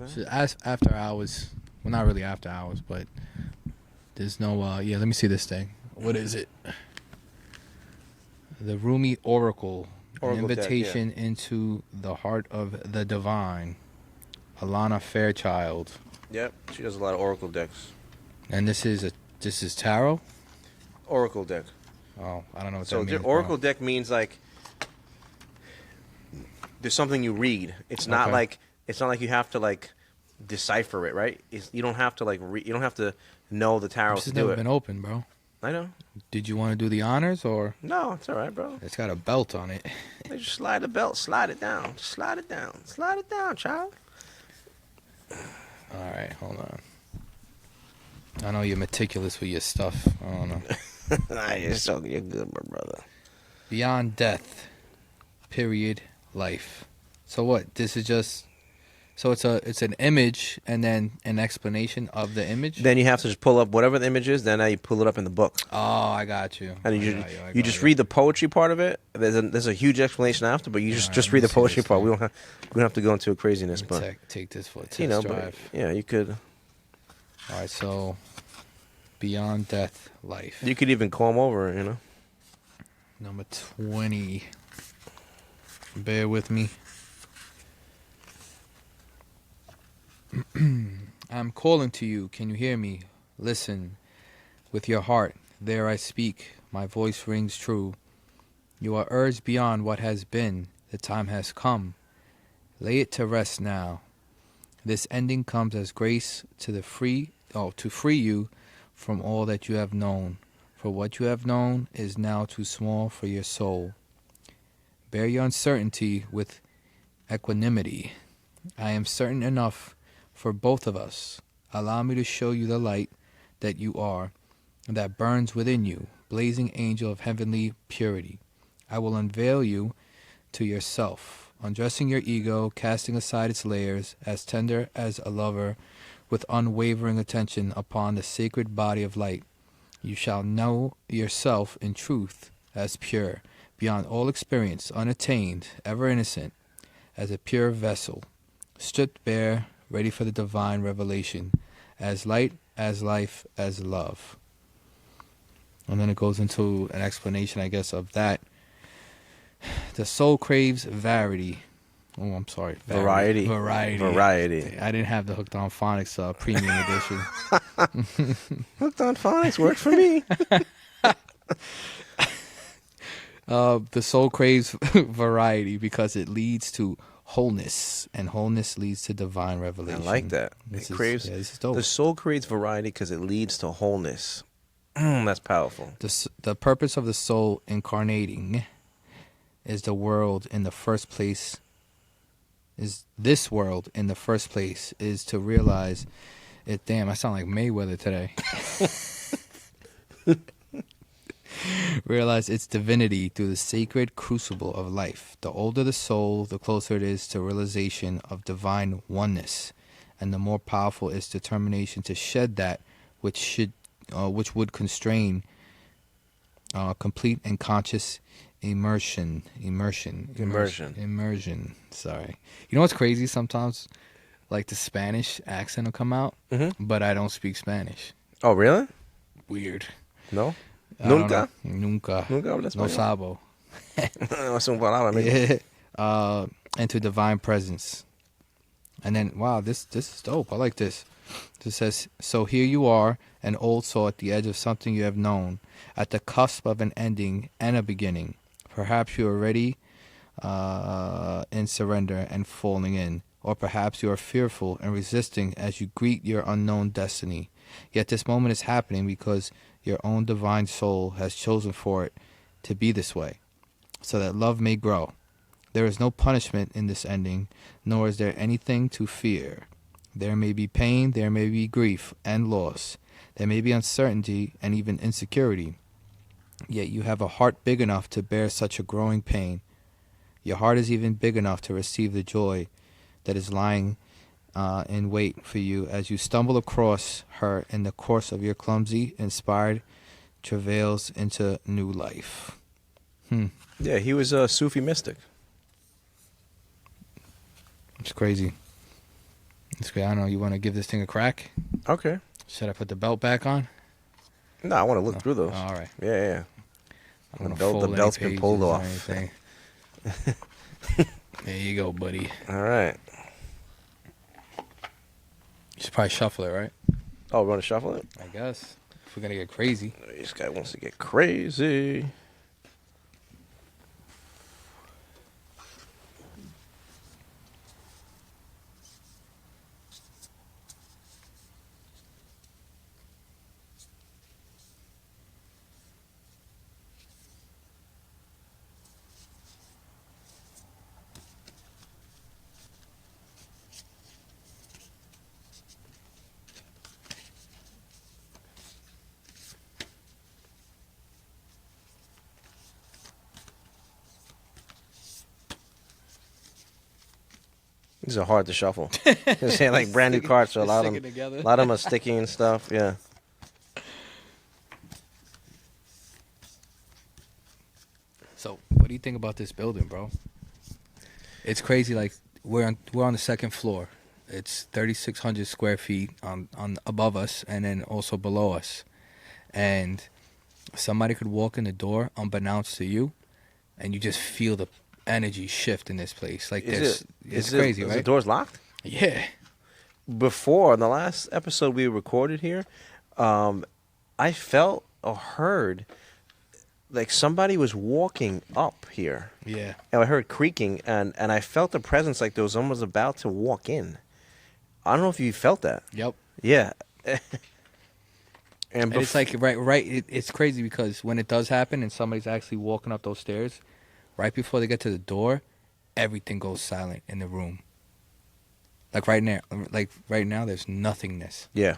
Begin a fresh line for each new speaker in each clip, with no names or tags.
So as after hours, well, not really after hours, but there's no. Yeah, let me see this thing. What is it? The Rumi Oracle, an
Oracle Deck, yeah.
invitation into the heart of the divine. Alana Fairchild,
Yep, she does a lot of Oracle decks.
and this is tarot.
Oracle Deck.
Oh, I don't know what that
So the
means, bro.
Oracle Deck means like there's something you read.
Okay.
It's not like you have to like decipher it, right? You don't have to you don't have to know the tarot
This
to
has
do
never
it.
been open, bro.
I know.
Did you want to do the honors or?
No, it's all right, bro.
It's got a belt on it.
They just slide the belt, slide it down, just slide it down, child.
All right, hold on. I know you're meticulous with your stuff. I don't know.
Nah, you're good, my brother.
Beyond death, period, life. So what? This is just. So it's an image and then an explanation of the image.
Then you have to just pull up whatever the image is. Then now you pull it up in the book,
Oh, I got you.
and
I
you
got you. I
you
got
just
you.
read the poetry part of it. There's a huge explanation after, but you
All right,
just
let
read
me
the
see
poetry
this
part.
thing.
We don't have to go into a craziness,
Let me
but
take this for a test
you know, but
drive.
yeah, you could
All right, so beyond death, life.
you could even comb over it, you know.
Number 20. Bear with me. I'm calling to you. Can you hear me? Listen. With your heart, there I speak. My voice rings true. You are urged beyond what has been. The time has come. Lay it to rest now. This ending comes as grace to free you from all that you have known. For what you have known is now too small for your soul. Bear your uncertainty with equanimity. I am certain enough for both of us. Allow me to show you the light that you are, that burns within you, blazing angel of heavenly purity. I will unveil you to yourself, undressing your ego, casting aside its layers, as tender as a lover, with unwavering attention upon the sacred body of light. You shall know yourself in truth as pure, beyond all experience, unattained, ever innocent, as a pure vessel, stripped bare, ready for the divine revelation, as light, as life, as love. And then it goes into an explanation, I guess, of that. The soul craves variety. Oh, I'm sorry.
Variety.
Variety. I didn't have the Hooked on Phonics premium edition.
Hooked on phonics worked for me.
The soul craves variety because it leads to wholeness, and wholeness leads to divine
I
revelation.
like that.
This
This
is dope.
The soul creates variety because it leads to wholeness. That's powerful.
The purpose of the soul incarnating is the world in the first place. Is this world in the first place is to realize it. Damn, I sound like Mayweather today. Realize its divinity through the sacred crucible of life. The older the soul, the closer it is to realization of divine oneness, and the more powerful its determination to shed that which would constrain complete and conscious immersion. Sorry. You know what's crazy? Sometimes, like the Spanish accent will come out, but I don't speak Spanish.
Oh, really?
Weird.
No.
I don't
Nunca.
know. Nunca.
Nunca hablas
No
español.
sabo.
Es un palabra, amigo.
Yeah. Into divine presence. And then, wow, this is dope. I like this. It says, so here you are, an old soul at the edge of something you have known, at the cusp of an ending and a beginning. Perhaps you are ready in surrender and falling in, or perhaps you are fearful and resisting as you greet your unknown destiny. Yet this moment is happening because your own divine soul has chosen for it to be this way, so that love may grow. There is no punishment in this ending, nor is there anything to fear. There may be pain, there may be grief and loss. There may be uncertainty and even insecurity. Yet you have a heart big enough to bear such a growing pain. Your heart is even big enough to receive the joy that is lying in wait for you as you stumble across her in the course of your clumsy, inspired travails into new life.
Yeah, he was a Sufi mystic.
It's crazy. It's good. I don't know. You want to give this thing a crack?
Okay.
Should I put the belt back on?
No, I want to look
No.
through those.
Oh, all right.
Yeah.
I want to
The
fold any
belt's been pulled
pages or
off.
anything. There you go, buddy.
All right.
You should probably shuffle it, right?
Oh, we want to shuffle it?
I guess. If we're gonna get crazy.
This guy wants to get crazy. These are hard to shuffle. They're saying like brand new cards, so a lot of them are sticky and stuff. Yeah.
So, what do you think about this building, bro? It's crazy. Like we're on the second floor. It's 3,600 square feet on above us, and then also below us. And somebody could walk in the door unbeknownst to you, and you just feel the energy shift in this place. Like it's crazy, right?
Is the doors locked?
Yeah.
Before, in the last episode we recorded here, I felt or heard like somebody was walking up here.
Yeah.
And I heard creaking, and I felt the presence like there was someone was about to walk in. I don't know if you felt that.
Yep.
Yeah.
And it's like right. It's crazy because when it does happen and somebody's actually walking up those stairs, right before they get to the door, everything goes silent in the room. Like right now, there's nothingness.
Yeah.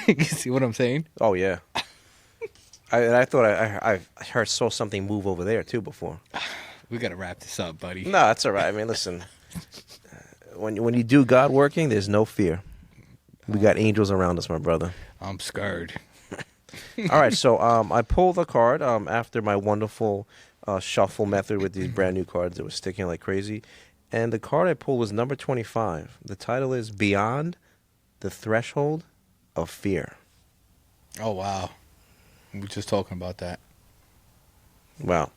You see what I'm saying?
Oh yeah. I thought I saw something move over there too before.
We gotta wrap this up, buddy.
No, that's all right. I mean, listen. When you do God working, there's no fear. We got angels around us, my brother.
I'm scared.
All right, so I pulled a card after my wonderful shuffle method with these brand new cards that was sticking like crazy. And the card I pulled was number 25. The title is Beyond the Threshold of Fear.
Oh wow, we were just talking about that.
Wow.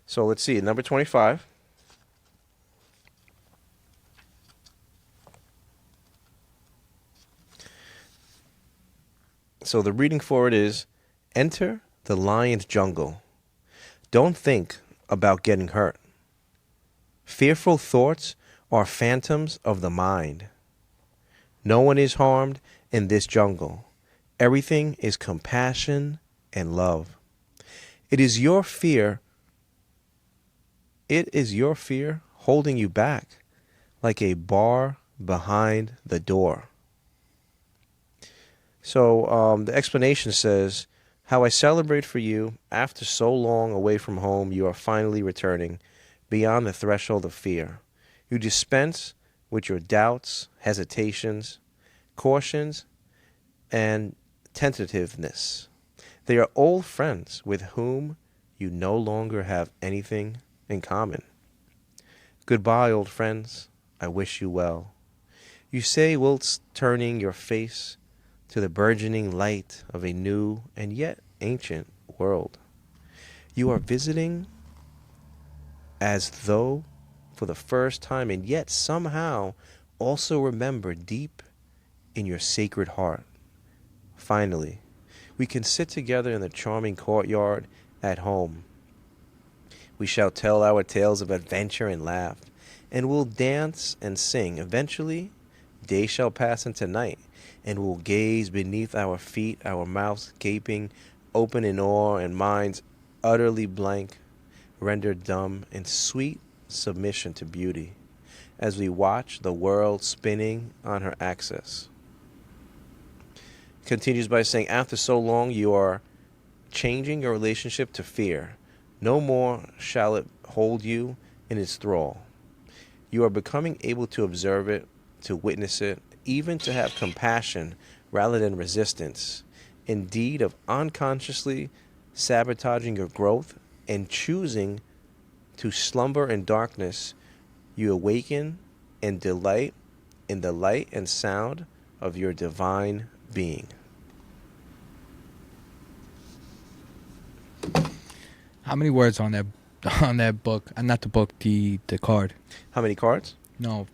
So let's see, number 25. So the reading for it is, enter the lion's jungle. Don't think about getting hurt. Fearful thoughts are phantoms of the mind. No one is harmed in this jungle. Everything is compassion and love. It is your fear holding you back like a bar behind the door. So the explanation says, how I celebrate for you, after so long away from home, you are finally returning beyond the threshold of fear. You dispense with your doubts, hesitations, cautions, and tentativeness. They are old friends with whom you no longer have anything in common. Goodbye, old friends. I wish you well. You say whilst turning your face to the burgeoning light of a new and yet ancient world. You are visiting as though for the first time, and yet somehow also remember deep in your sacred heart. Finally, we can sit together in the charming courtyard at home. We shall tell our tales of adventure and laugh, and we'll dance and sing. Eventually, day shall pass into night, and we'll gaze beneath our feet, our mouths gaping open in awe, and minds utterly blank, rendered dumb in sweet submission to beauty, as we watch the world spinning on her axis. Continues by saying, after so long you are changing your relationship to fear. No more shall it hold you in its thrall. You are becoming able to observe it, to witness it, even to have compassion rather than resistance, indeed of unconsciously sabotaging your growth and choosing To slumber in darkness, you awaken and delight in the light and sound of your divine being.
How many words on that book? Not the book, the card.
How many cards?
No.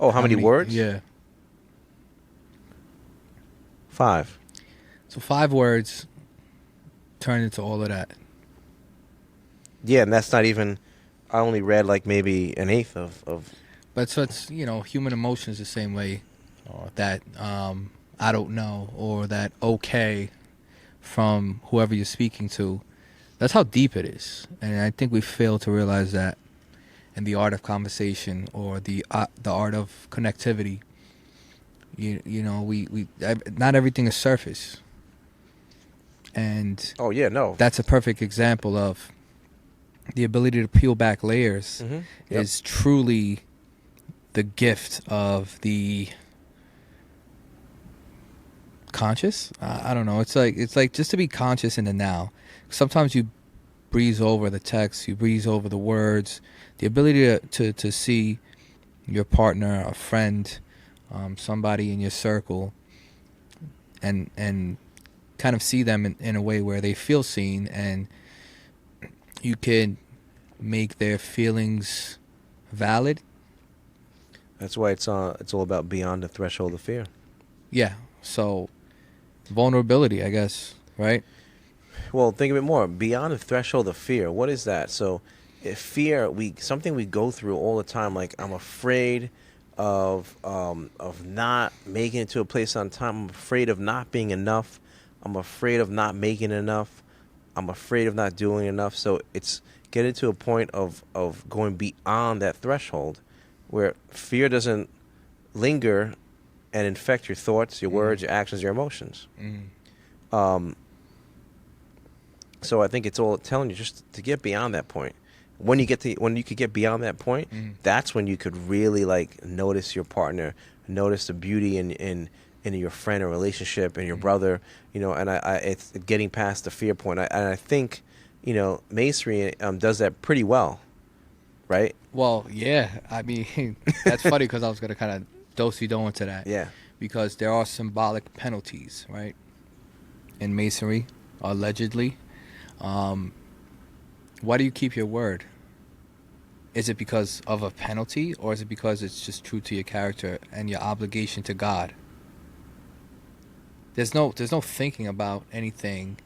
Oh, how many words?
Yeah.
5.
So 5 words turn into all of that.
Yeah, and that's not even. I only read like maybe an eighth of.
But so it's, human emotions the same way. Or that I don't know, or that okay from whoever you're speaking to. That's how deep it is, and I think we fail to realize that in the art of conversation or the art of connectivity. We not everything is surface, and
Oh yeah, no.
that's a perfect example of the ability to peel back layers.
Mm-hmm. Yep.
Is truly the gift of the conscious. I don't know. It's like just to be conscious in the now. Sometimes you breeze over the text, you breeze over the words. The ability to see your partner, a friend, somebody in your circle, and kind of see them in a way where they feel seen, and you can make their feelings valid.
That's why it's all about beyond the threshold of fear.
Yeah. So vulnerability, I guess, right?
Well, think of it more. Beyond the threshold of fear, what is that? So, if fear, something we go through all the time. Like I'm afraid of not making it to a place on time. I'm afraid of not being enough. I'm afraid of not making enough. I'm afraid of not doing enough. So it's getting to a point of going beyond that threshold, where fear doesn't linger and infect your thoughts, your words, your actions, your emotions. So I think it's all telling you just to get beyond that point. When you could get beyond that point, that's when you could really like notice your partner, notice the beauty in your friend or relationship and your brother, and it's getting past the fear point. I think, masonry does that pretty well, right?
Well, yeah. I mean, that's funny because I was going to kind of do-si-do into that.
Yeah.
Because there are symbolic penalties, right? In masonry, allegedly. Why do you keep your word? Is it because of a penalty, or is it because it's just true to your character and your obligation to God? There's no thinking about anything,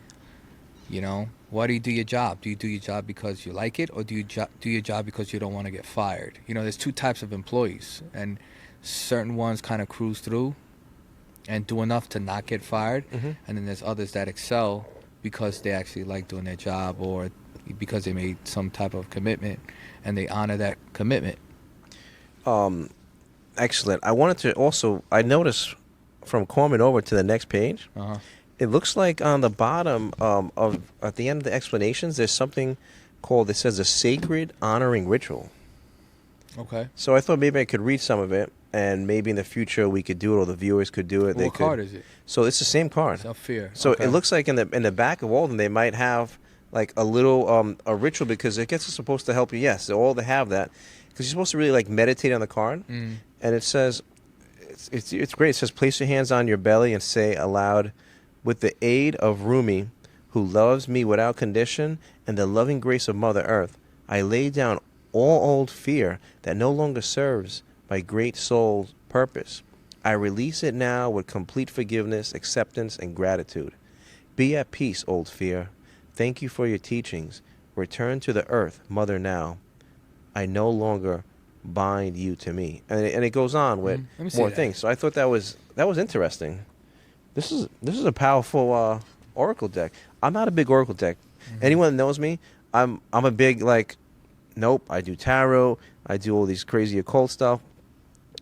Why do you do your job? Do you do your job because you like it, or do you do your job because you don't want to get fired? There's 2 types of employees, and certain ones kind of cruise through and do enough to not get fired, and then there's others that excel because they actually like doing their job, or because they made some type of commitment and they honor that commitment.
Excellent. I wanted to also, I noticed from Corman over to the next page, it looks like on the bottom at the end of the explanations, there's something called, it says a sacred honoring ritual.
Okay.
So I thought maybe I could read some of it, and maybe in the future we could do it, or the viewers could do it.
What card is it?
So it's the same card.
Of fear.
So
okay.
It looks like in the back of all of them, they might have like a little a ritual, because it gets supposed to help you. Yes, they all have that, because you're supposed to really like meditate on the card. And it says, it's great. It says, place your hands on your belly and say aloud, with the aid of Rumi, who loves me without condition, and the loving grace of Mother Earth, I lay down all old fear that no longer serves my great soul's purpose. I release it now with complete forgiveness, acceptance, and gratitude. Be at peace, old fear. Thank you for your teachings. Return to the earth, Mother, now. I no longer bind you to me. And it goes on with more things. So I thought that was interesting. This is a powerful oracle deck. I'm not a big oracle deck. Anyone that knows me, I'm a big nope, I do tarot, I do all these crazy occult stuff.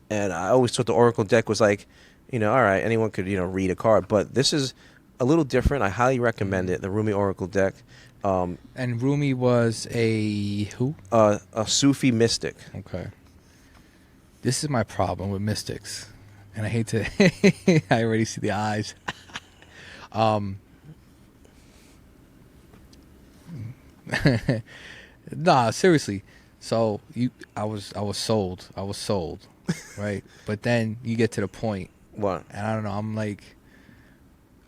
And I always thought the oracle deck was like, all right, anyone could, read a card. But this is a little different. I highly recommend it, the Rumi Oracle Deck.
And Rumi was a who?
A Sufi mystic.
Okay. This is my problem with mystics. And I hate to... I already see the eyes. Nah, seriously. So I was sold. Right? But then you get to the point,
What?
and I don't know. I'm like,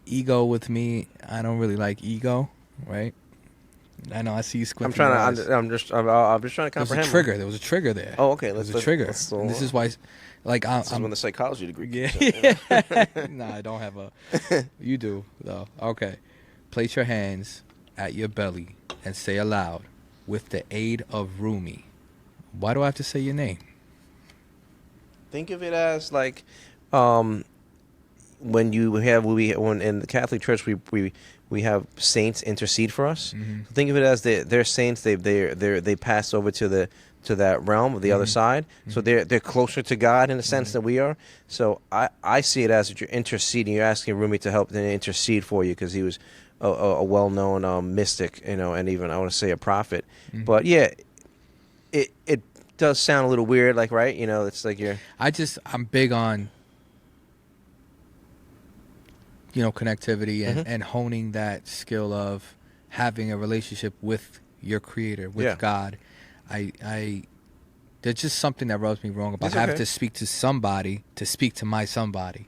ego with me. I don't really like ego, right? I know. I see you
I'm
squinting
trying
your
to.
eyes.
I'm just trying to
There was a
comprehend.
trigger. There was a trigger there.
Oh, okay.
There was a
Let's
trigger.
let's.
And this is why, like,
This is when the psychology degree
yeah.
kicks in.
Nah, I don't have a. You do though. Okay. Place your hands at your belly and say aloud, with the aid of Rumi. Why do I have to say your name?
Think of it as like, when you have when in the Catholic Church we have saints intercede for us.
Mm-hmm.
So think of it as they're saints. They pass over to that realm of the other
Mm-hmm.
side. So
Mm-hmm.
they're closer to God in a sense
Mm-hmm.
than we are. So I see it as that you're interceding. You're asking Rumi to help and intercede for you because he was a well known mystic, and even I want to say a prophet.
Mm-hmm.
But yeah, it does sound a little weird, like, right? It's like you're.
I'm big on, connectivity and,
Mhm.
and honing that skill of having a relationship with your creator, with
Yeah.
God. I there's just something that rubs me wrong about
It's
having
okay.
to speak to somebody to speak to my somebody.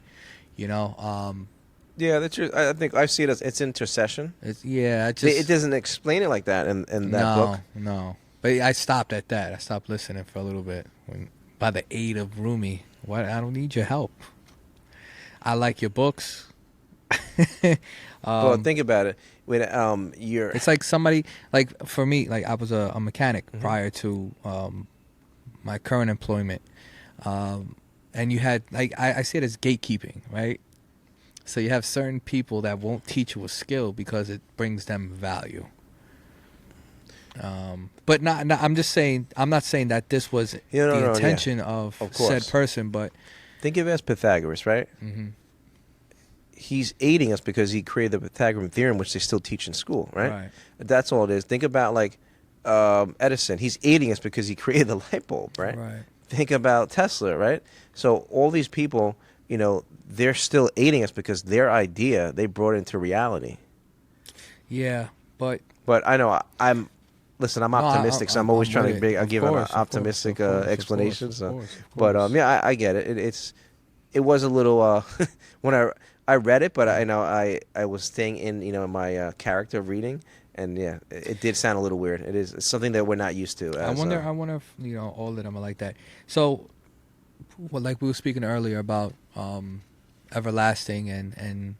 Yeah, that's true. I think I see it as it's intercession.
It
It doesn't explain it like that in that book.
no. But I stopped at that. I stopped listening for a little bit by the aid of Rumi. What? I don't need your help. I like your books.
Well, think about it. When you're.
It's like somebody, like for me, like I was a mechanic
Mhm.
prior to my current employment, and you had like I see it as gatekeeping, right? So you have certain people that won't teach you a skill because it brings them value. But I'm just saying. I'm not saying that this was
No,
the
no, yeah,
intention of
of
said
course.
person, but
Think of it as Pythagoras, right?
hmm
He's aiding us because he created the Pythagorean theorem, which they still teach in school, right?
right,
That's all it is. Think about like Edison. He's aiding us because he created the light bulb, right?
right,
Think about Tesla, right? So all these people, they're still aiding us because their idea they brought into reality.
yeah, but
But I know listen, I'm
no,
optimistic, so I'm always
I'm with
trying to
it. Of
give an
course, of course,
optimistic
of course, of course,
explanation.
of
So,
course, of
but
course.
yeah, I get it. It was a little when I read it, but I know I was staying in my character of reading, and yeah, it did sound a little weird. It's something that we're not used to.
I
As
wonder. I wonder if all of them are like that. So, well, like we were speaking earlier about everlasting and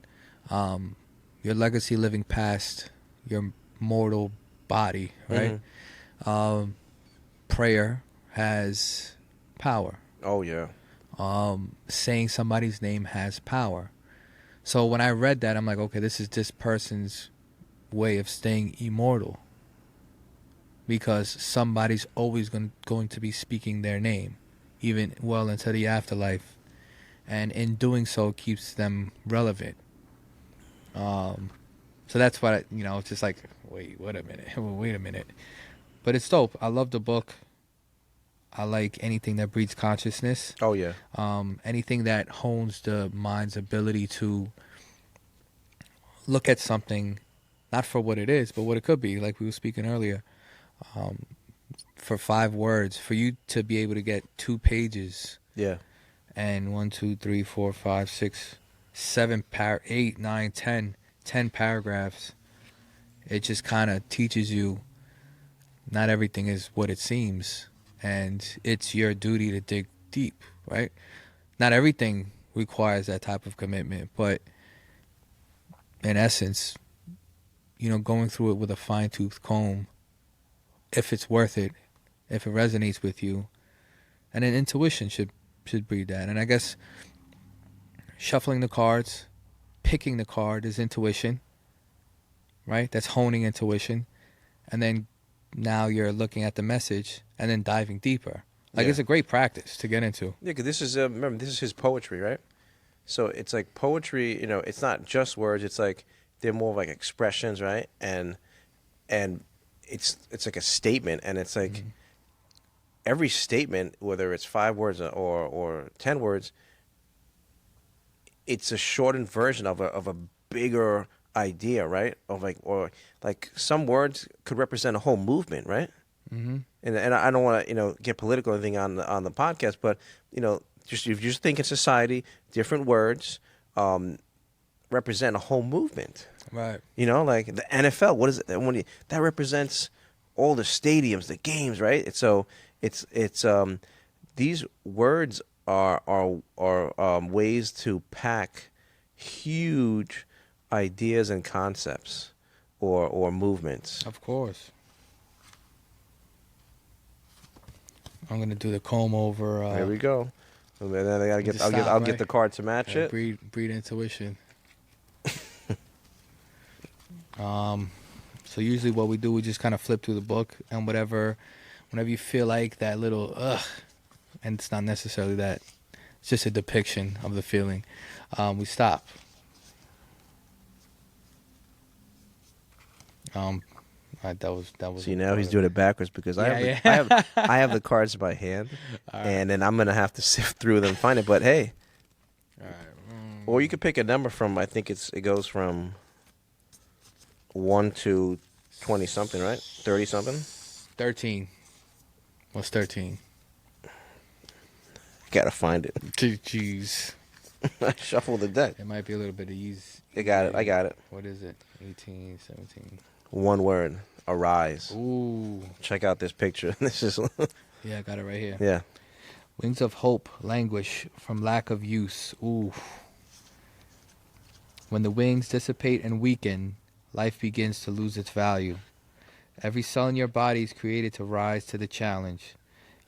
your legacy living past your mortal body, right?
Mhm.
Prayer has power.
Oh yeah,
Saying somebody's name has power. So when I read that, I'm like, okay, this is this person's way of staying immortal. Because somebody's always going to be speaking their name, even well into the afterlife, and in doing so keeps them relevant. So that's what it's just like. Wait a minute. Wait a minute. But it's dope. I love the book. I like anything that breeds consciousness.
oh yeah,
Anything that hones the mind's ability to look at something, not for what it is, but what it could be. Like we were speaking earlier. For 5 words, for you to be able to get 2 pages
yeah.
and 1, 2, 3, 4, 5, 6, 7, 8, 9, 10 paragraphs, it just kind of teaches you not everything is what it seems, and it's your duty to dig deep, right? Not everything requires that type of commitment, but in essence, going through it with a fine-tooth comb, if it's worth it, if it resonates with you, and then intuition should breed that. And I guess shuffling the cards, picking the card is intuition, right? That's honing intuition, and then now you're looking at the message and then diving deeper. Like
Yeah.
it's a great practice to get into.
Yeah, because this is remember this is his poetry, right? So it's like poetry. It's not just words. It's like they're more like expressions, right? And it's like a statement, and it's like every statement, whether it's 5 words or 10 words, it's a shortened version of a bigger idea, right? Of like or like some words could represent a whole movement, right?
Mm-hmm.
And I don't want to get political or anything on the podcast, but just if you just think in society, different words represent a whole movement.
Right.
Like the NFL, what is it? That represents all the stadiums, the games, right? So it's these words are ways to pack huge ideas and concepts or movements.
Of course. I'm gonna do the comb over.
There we go. And then I gotta get.
Just stop,
I'll
right?
get the card to match it.
Breed intuition. So usually what we do, we just kind of flip through the book, and whenever you feel like that little ugh, and it's not necessarily that, it's just a depiction of the feeling, we stop. That was.
See, now he's doing it backwards because I have the cards by hand,
All
and then I'm gonna have to sift through them and find it. But hey,
All right.
or you could pick a number from. I think it goes from 1 to 20 something, right? 30 something.
13. What's 13?
Gotta find it.
Jeez.
I shuffle the deck.
It might be a little bit of ease.
I got it. I got it.
What is it? 18, 17.
One word. Arise.
Ooh.
Check out this picture. This is.
Yeah, I got it right here.
Yeah.
Wings of hope languish from lack of use. Ooh. When the wings dissipate and weaken, life begins to lose its value. Every cell in your body is created to rise to the challenge.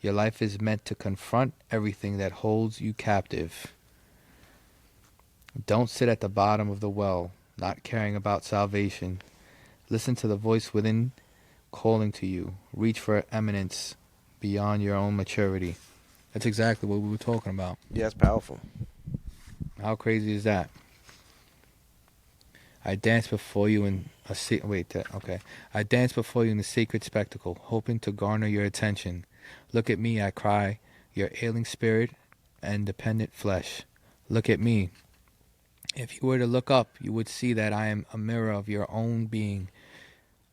Your life is meant to confront everything that holds you captive. Don't sit at the bottom of the well, not caring about salvation. Listen to the voice within calling to you. Reach for eminence beyond your own maturity. That's exactly what we were talking about.
Yeah, it's powerful.
How crazy is that? I dance before you in a I dance before you in a sacred spectacle, hoping to garner your attention. Look at me, I cry, your ailing spirit and dependent flesh. Look at me. If you were to look up, you would see that I am a mirror of your own being,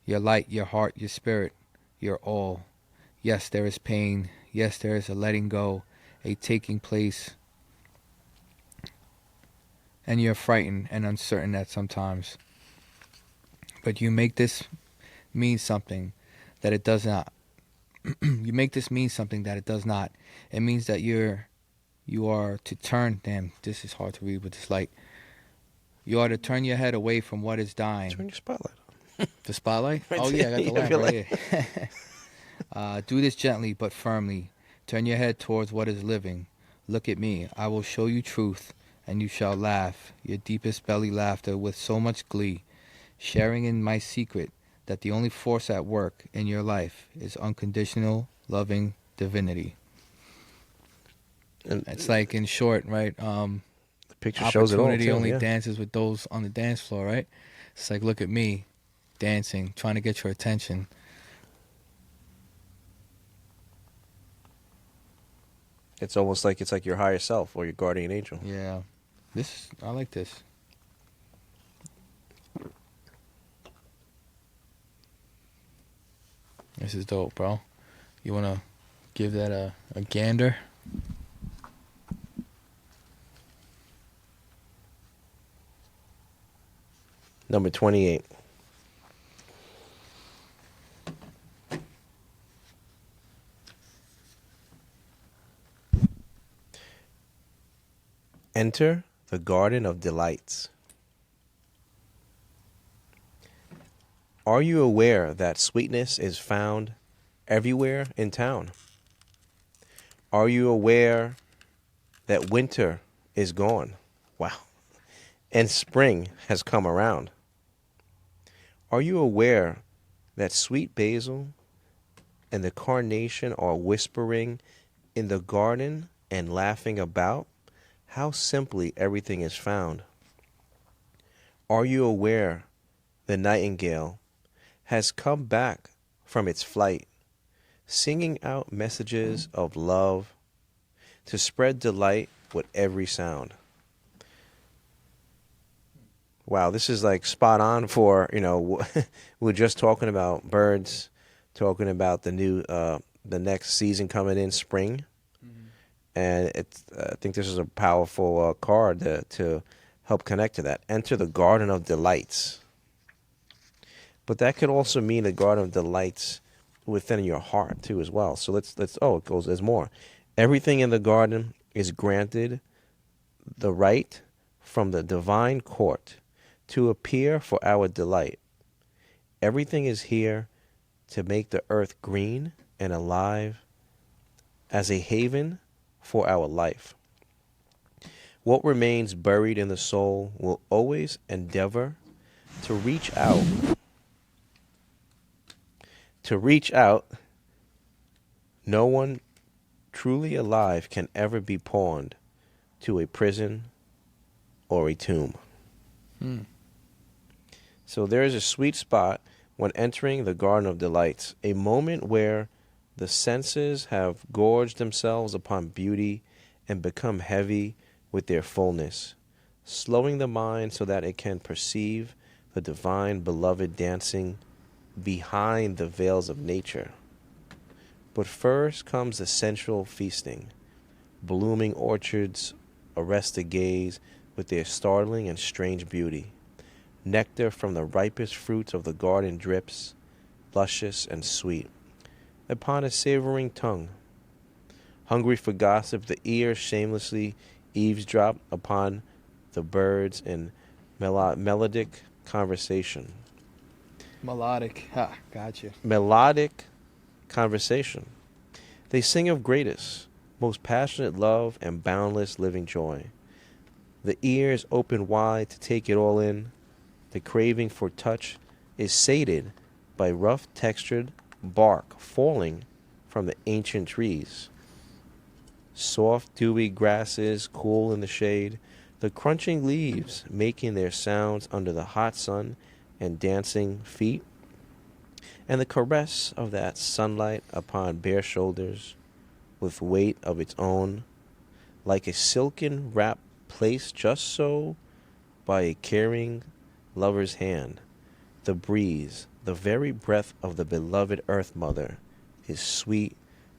your light, your heart, your spirit, your all. Yes, there is pain. Yes, there is a letting go, a taking place. And you're frightened and uncertain at sometimes. But you make this mean something that it does not. You make this mean something that it does not. It means that you are to turn. Damn, this is hard to read with this light. You are to turn your head away from what is dying.
Turn your spotlight
on. The spotlight?
Right,
oh yeah, I got the lamp right here. Do this gently but firmly. Turn your head towards what is living. Look at me. I will show you truth, and you shall laugh, your deepest belly laughter with so much glee, sharing in my secret that the only force at work in your life is unconditional, loving divinity. And it's like, in short, right? The
picture shows it all.
Opportunity only
yeah.
dances with those on the dance floor, right? It's like, look at me, dancing, trying to get your attention.
It's almost like it's like your higher self or your guardian angel.
Yeah. I like this. This is dope, bro. You want to give that a gander?
Number 28. Enter the Garden of Delights. Are you aware that sweetness is found everywhere in town? Are you aware that winter is gone? Wow. And spring has come around? Are you aware that sweet basil and the carnation are whispering in the garden and laughing about how simply everything is found? Are you aware the nightingale has come back from its flight, singing out messages of love to spread delight with every sound? Wow, this is like spot on for, we're just talking about birds, talking about the next season coming in spring, and I think this is a powerful card to help connect to that. Enter the Garden of Delights, but that could also mean the Garden of Delights within your heart too, as well. So let's it goes. There's more. Everything in the garden is granted the right from the divine court to appear for our delight. Everything is here to make the earth green and alive as a haven for our life. What remains buried in the soul will always endeavor to reach out. To reach out, no one truly alive can ever be pawned to a prison or a tomb. So there is a sweet spot when entering the Garden of Delights, a moment where the senses have gorged themselves upon beauty and become heavy with their fullness, slowing the mind so that it can perceive the divine beloved dancing behind the veils of nature. But first comes the sensual feasting. Blooming orchards arrest the gaze with their startling and strange beauty. Nectar from the ripest fruits of the garden drips, luscious and sweet, upon a savoring tongue. Hungry for gossip, the ear shamelessly eavesdrop upon the birds in melodic conversation.
Melodic. Ha, gotcha.
Melodic conversation. They sing of greatest, most passionate love and boundless living joy. The ears open wide to take it all in. The craving for touch is sated by rough-textured bark falling from the ancient trees. Soft, dewy grasses cool in the shade, the crunching leaves making their sounds under the hot sun and dancing feet, and the caress of that sunlight upon bare shoulders with weight of its own, like a silken wrap placed just so by a caring lover's hand. The breeze, the very breath of the beloved Earth Mother, is sweet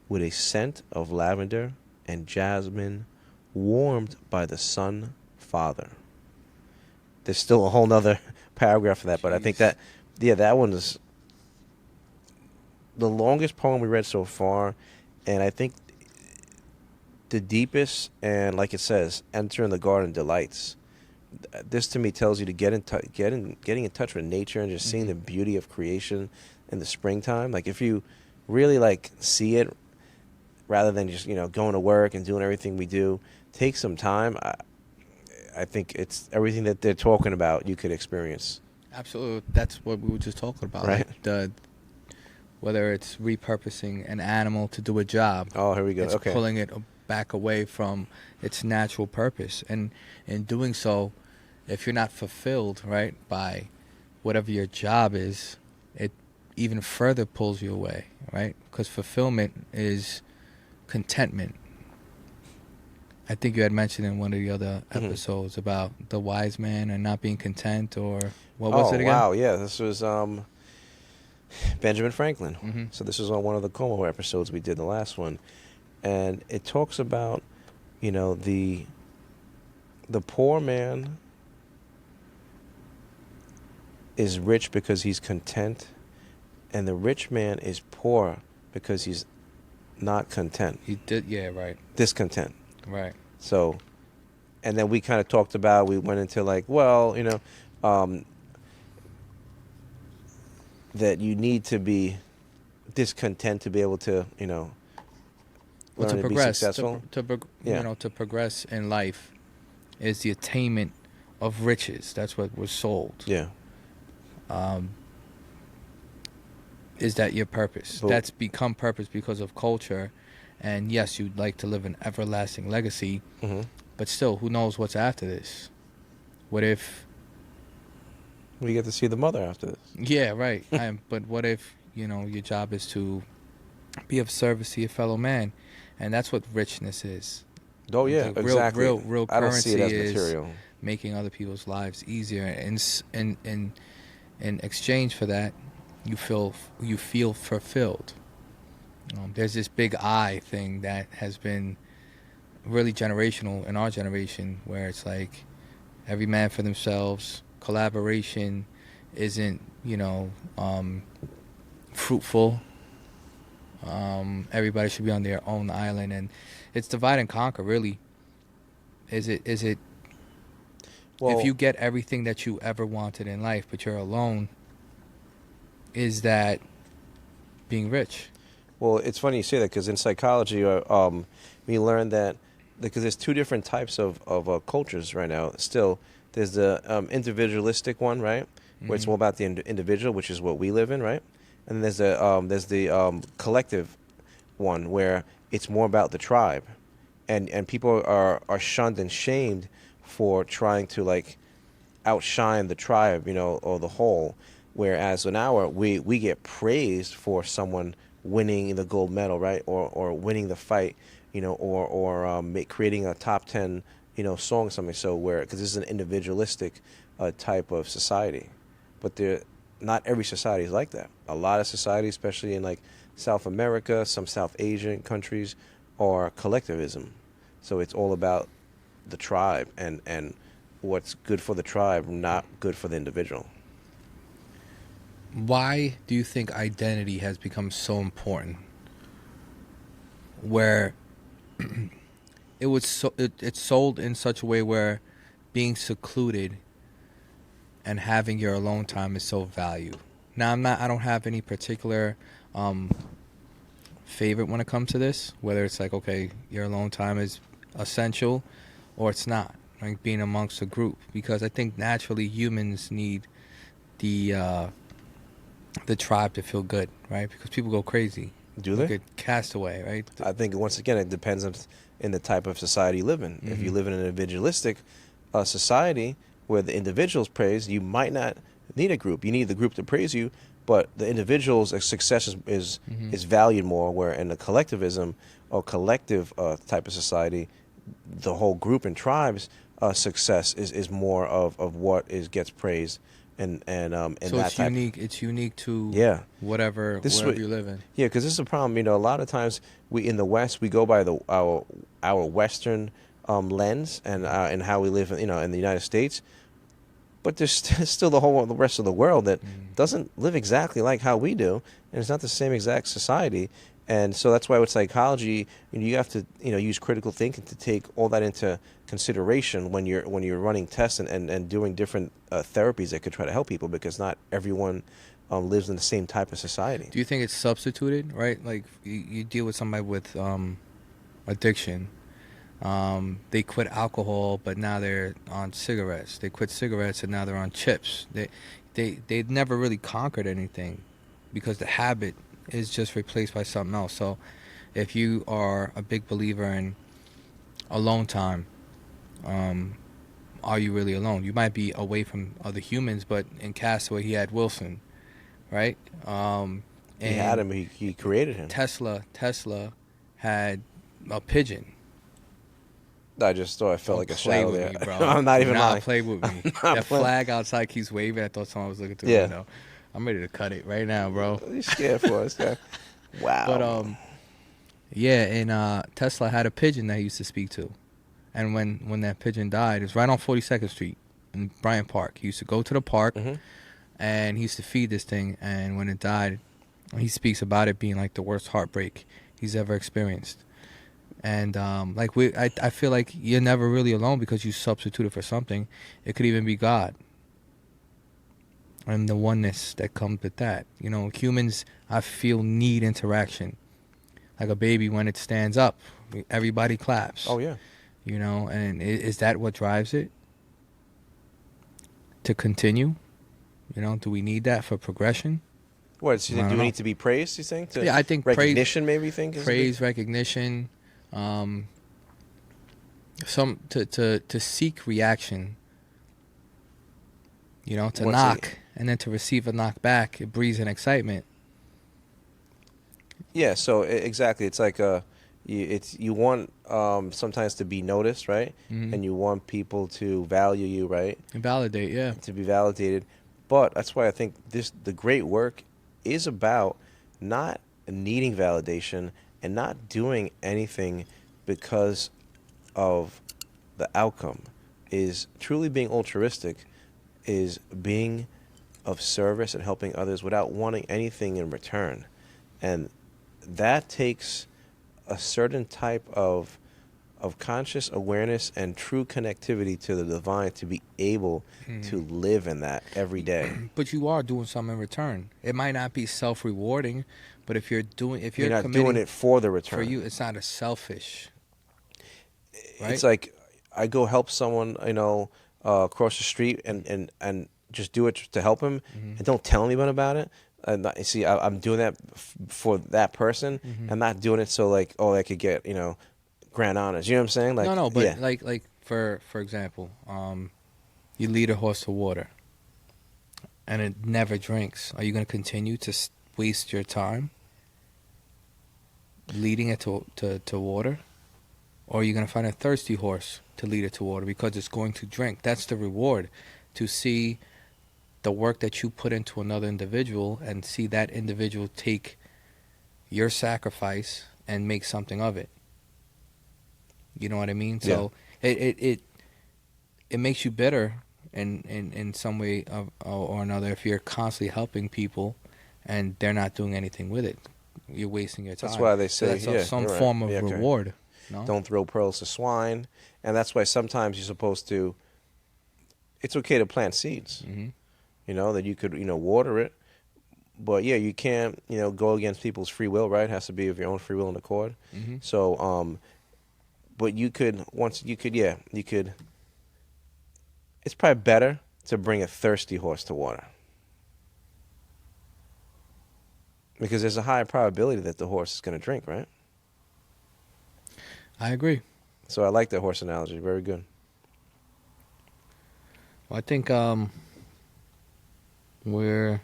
with a scent of lavender and jasmine, warmed by the Sun Father. There's still a whole nother paragraph for that, but I think that one is the longest poem we read so far, and I think the deepest, and like it says, enter in the garden delights. This to me tells you to getting in touch with nature and just seeing the beauty of creation in the springtime. Like if you really like see it, rather than just going to work and doing everything we do, take some time. I think it's everything that they're talking about you could experience.
Absolutely. That's what we were just talking about.
Right.
Like whether it's repurposing an animal to do a job.
Oh, here we go.
It's
Okay.
pulling it back away from its natural purpose. And in doing so, if you're not fulfilled, right, by whatever your job is, it even further pulls you away, right? Because fulfillment is contentment. I think you had mentioned in one of the other episodes about the wise man and not being content, or what was it again?
Oh, wow, yeah. This was Benjamin Franklin. So this was on one of the Como episodes we did, the last one. And it talks about, the poor man is rich because he's content, and the rich man is poor because he's not content.
He did, yeah, right.
Discontent.
Right.
So, and then we kind of talked about, we went into like, well, that you need to be discontent to be able to, learn
to
to
progress,
be successful.
To progress in life is the attainment of riches. That's what was sold.
Yeah.
Is that your purpose?
But
that's become purpose because of culture. And yes, you'd like to live an everlasting legacy, but still, who knows what's after this? What if...
we get to see the mother after this.
Yeah, right. But what if, your job is to be of service to your fellow man? And that's what richness is.
Oh, yeah, exactly.
Real
I don't see it as
currency
material.
is making other people's lives easier. In exchange for that, you feel fulfilled. There's this big I thing that has been really generational in our generation, where it's like every man for themselves. Collaboration isn't, fruitful. Everybody should be on their own island, and it's divide and conquer. Really, is it?
Well,
If you get everything that you ever wanted in life, but you're alone, is that being rich?
well, it's funny you say that because in psychology, we learned that because there's two different types of cultures right now. Still, there's the individualistic one, right, where it's
Mhm.
more about the individual, which is what we live in, right, and then there's the collective one where it's more about the tribe, and people are shunned and shamed for trying to like outshine the tribe, or the whole. Whereas in our we get praised for someone winning the gold medal, right, or winning the fight, or creating a top 10, song or something. So where because this is an individualistic type of society, but not every society is like that. A lot of societies, especially in like South America, some South Asian countries, are collectivism. So it's all about the tribe and what's good for the tribe, not good for the individual.
Why do you think identity has become so important? Where it's sold in such a way where being secluded and having your alone time is so valued. Now I don't have any particular um, favorite when it comes to this. Whether it's like, okay, your alone time is essential, or it's not. Like being amongst a group, because I think naturally humans need the uh, the tribe to feel good, right? Because people go crazy.
Do
Look
they?
at Castaway, right?
I think once again it depends in the type of society you live in. If you
Mm-hmm.
live in an individualistic society where the individual's praised, you might not need a group. You need the group to praise you, but the individual's success
Mm-hmm.
is valued more. Where in the collectivism or collective type of society, the whole group and tribes success is more of what is gets praised and
So
that
it's
type.
unique. It's unique to
Yeah, this is
wherever
what.
you live in.
Yeah, because this is a problem. A lot of times we in the West we go by our Western lens and how we live, in the United States. But there's still the rest of the world that
Mm.
doesn't live exactly like how we do, and it's not the same exact society. And so that's why with psychology, you have to use critical thinking to take all that into consideration when you're running tests and doing different therapies that could try to help people because not everyone lives in the same type of society.
Do you think it's substituted, right? Like you deal with somebody with addiction. They quit alcohol, but now they're on cigarettes. They quit cigarettes, and now they're on chips. They never really conquered anything because the habit is just replaced by something else. So if you are a big believer in alone time, um, are you really alone? You might be away from other humans, but in Castaway he had Wilson, right?
He had
And
him. He created him.
Tesla had a pigeon.
I just thought I felt
Don't
like a
play
shadow
with
there.
me, bro.
I'm not
Do
even
not
lying.
play with
I'm
me.
not
That
playing.
flag outside keeps waving. I thought someone was looking through the
Yeah.
window. I'm ready to cut it right now, bro.
What are you scared for? This guy.
But
Wow.
yeah, and Tesla had a pigeon that he used to speak to, and when that pigeon died, it was right on 42nd Street in Bryant Park. He used to go to the park,
Hmm.
and he used to feed this thing. And when it died, he speaks about it being like the worst heartbreak he's ever experienced. And I feel like you're never really alone because you substituted for something. It could even be God and the oneness that comes with that. Humans, I feel, need interaction. Like a baby when it stands up, everybody claps.
Oh yeah.
And is that what drives it to continue? Do we need that for progression?
What?
I
Do
don't
we
know.
need to be praised? You think?
Yeah, I think
Recognition, maybe. You think? Is a big-
praise, recognition, some to seek reaction. To
Once
knock and then to receive a knock back, it breeds an excitement.
Yeah. So exactly, it's like you want sometimes to be noticed, right?
Mm-hmm.
And you want people to value you, right?
Validate, yeah.
To be validated. But that's why I think the great work is about not needing validation and not doing anything because of the outcome. Is truly being altruistic, is being of service and helping others without wanting anything in return. And that takes a certain type of conscious awareness and true connectivity to the divine to be able to live in that every day.
But you are doing something in return. It might not be self-rewarding, but if you're
You're not
committing
doing it for the return.
for you, it's not a selfish. Right?
It's like I go help someone, across the street and just do it to help him and don't tell anyone about it. And see, I'm doing that for that person. I'm not doing it so like, oh, I could get, grand honors. You know what I'm saying? Like,
No, but
yeah.
like for example, you lead a horse to water, and it never drinks. Are you going to continue to waste your time leading it to water, or are you going to find a thirsty horse to lead it to water because it's going to drink? That's the reward, to see the work that you put into another individual and see that individual take your sacrifice and make something of it. You know what I mean?
Yeah.
So it makes you better in some way or another if you're constantly helping people and they're not doing anything with it. You're wasting your time.
That's why they
So
say,
that's some
you're right.
form of
Yeah, okay.
reward. No?
Don't throw pearls to swine. And that's why sometimes you're supposed to, it's okay to plant seeds, that you could, water it. But yeah, you can't, go against people's free will, right? It has to be of your own free will and accord. So, but you could, it's probably better to bring a thirsty horse to water. Because there's a higher probability that the horse is going to drink, right?
I agree.
So I like that horse analogy. Very good.
Well, I think we're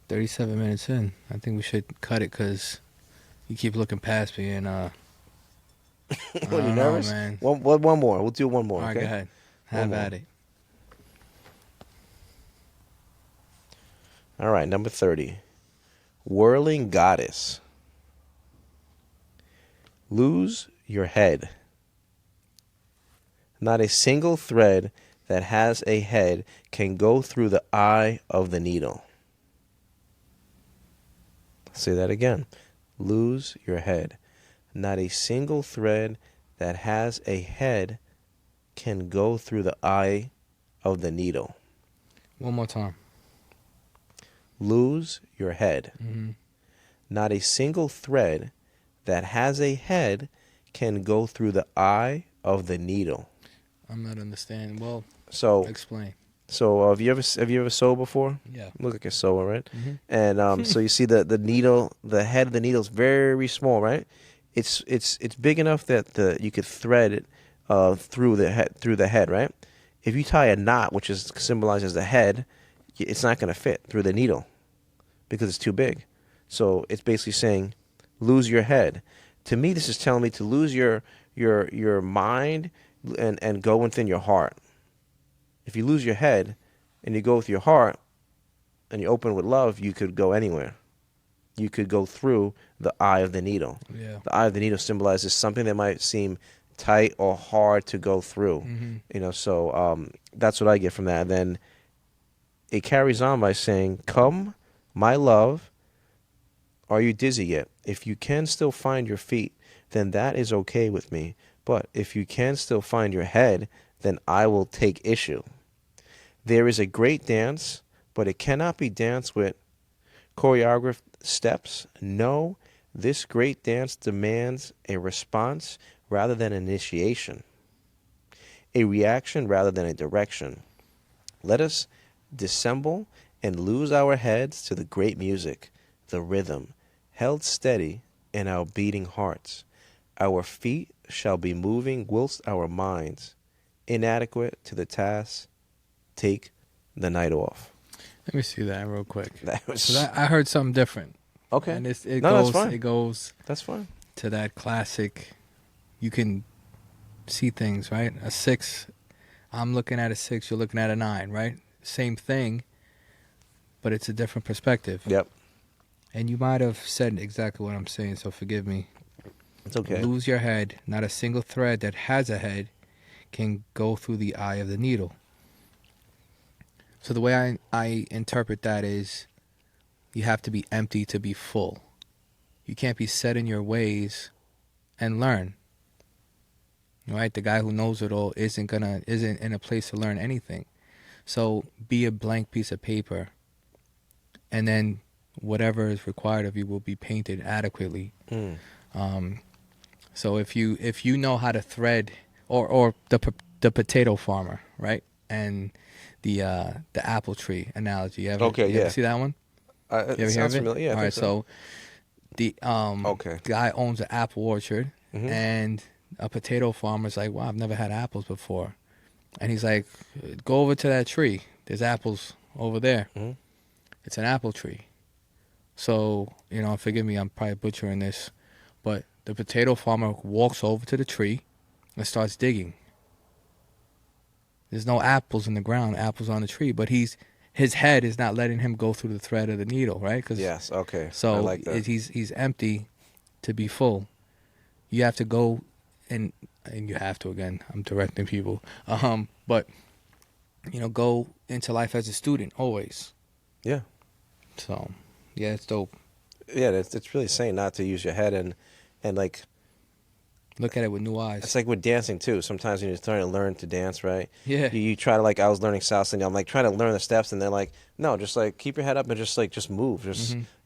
37 minutes in. I think we should cut it because you keep looking past me and
Are you
don't
nervous?
know, man.
One more. We'll do one more.
All right,
Okay?
go ahead.
One
Have
more.
at it.
All right, number 30. Whirling goddess. Lose your head. Not a single thread that has a head can go through the eye of the needle. Say that again. Lose your head. Not a single thread that has a head can go through the eye of the needle.
One more time.
Lose your head. Not a single thread that has a head can go through the eye of the needle.
I'm not understanding. Well,
So,
explain.
have you ever sewed before?
Yeah.
Look like a sewer, right? And so you see the needle, the head of the needle is very small, right? It's big enough that you could thread it through the head, right? If you tie a knot, which is symbolized as the head, it's not going to fit through the needle because it's too big. So it's basically saying, lose your head. To me, this is telling me to lose your mind and go within your heart. If you lose your head and you go with your heart and you open with love, you could go anywhere. You could go through the eye of the needle.
Yeah.
The eye of the needle symbolizes something that might seem tight or hard to go through. So that's what I get from that. And then it carries on by saying, come, my love, are you dizzy yet? If you can still find your feet, then that is okay with me. But if you can still find your head, then I will take issue. There is a great dance, but it cannot be danced with choreographed steps. No, this great dance demands a response rather than initiation, a reaction rather than a direction. Let us dissemble and lose our heads to the great music, the rhythm, held steady in our beating hearts. Our feet shall be moving whilst our minds, inadequate to the task, take the night off.
Let me see that real quick.
That was
'Cause I heard something different.
okay.
And
That's fine.
It goes
That's fine.
to that classic. You can see things, right? A 6. I'm looking at a 6. You're looking at a 9, right? Same thing. but it's a different perspective.
Yep.
And you might have said exactly what I'm saying, so forgive me.
It's okay.
Lose your head. Not a single thread that has a head can go through the eye of the needle. So the way I interpret that is you have to be empty to be full. You can't be set in your ways and learn. Right? The guy who knows it all isn't in a place to learn anything. So be a blank piece of paper, and then whatever is required of you will be painted adequately. So if you know how to thread, or the potato farmer, right, and the apple tree analogy. You ever see that one? You ever hear
sounds
of it?
familiar. Yeah,
All right, so the guy owns an apple orchard, and a potato farmer's like, wow, I've never had apples before. And he's like, go over to that tree. There's apples over there. It's an apple tree. So, forgive me, I'm probably butchering this, but the potato farmer walks over to the tree and starts digging. There's no apples in the ground, apples on the tree, but his head is not letting him go through the thread of the needle, right?
Yes, okay.
So
I like that.
he's empty to be full. You have to go and you have to, again, I'm directing people, but go into life as a student always.
Yeah.
So yeah, it's dope.
Yeah, it's really saying not to use your head and like
look at it with new eyes.
It's like with dancing too. Sometimes when you're starting to learn to dance, right?
Yeah.
You try to, like, I was learning salsa, and I'm like trying to learn the steps, and they're like, no, just like keep your head up and just move,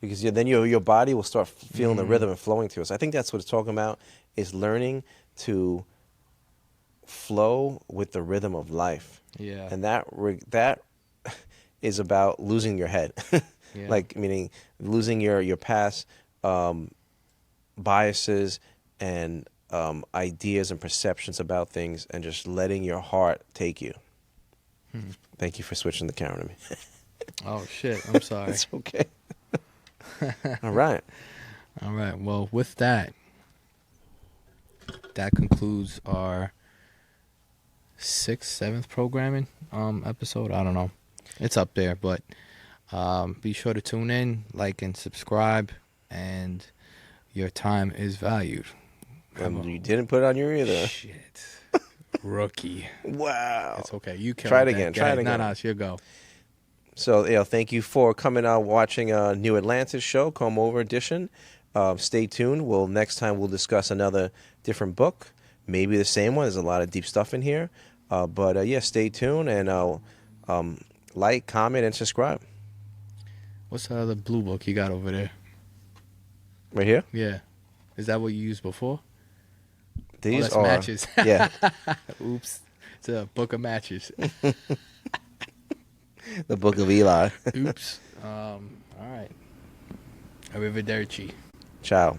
because then your body will start feeling the rhythm and flowing to it. So I think that's what it's talking about, is learning to flow with the rhythm of life.
Yeah.
And that is about losing your head.
Yeah.
Like, meaning losing your past biases and ideas and perceptions about things, and just letting your heart take you. Thank you for switching the camera to me.
Oh, shit. I'm sorry.
It's okay. All right.
All right. Well, with that concludes our 6th, 7th programming episode. I don't know. It's up there, but be sure to tune in, like, and subscribe, and your time is valued.
And you didn't put it on your either.
Shit. Rookie.
Wow.
It's okay. You can
try it again. Try it again.
No, it's your go.
So, thank you for coming out, watching a new Atlantis show, Come Over edition. Stay tuned. Next time we'll discuss another different book, maybe the same one. There's a lot of deep stuff in here. But stay tuned, and like, comment, and subscribe.
What's the other blue book you got over there?
Right here?
Yeah. Is that what you used before?
These
that's
are
matches.
Yeah.
Oops. It's a book of matches.
The Book of Eli.
Oops. All right. Arrivederci.
Ciao.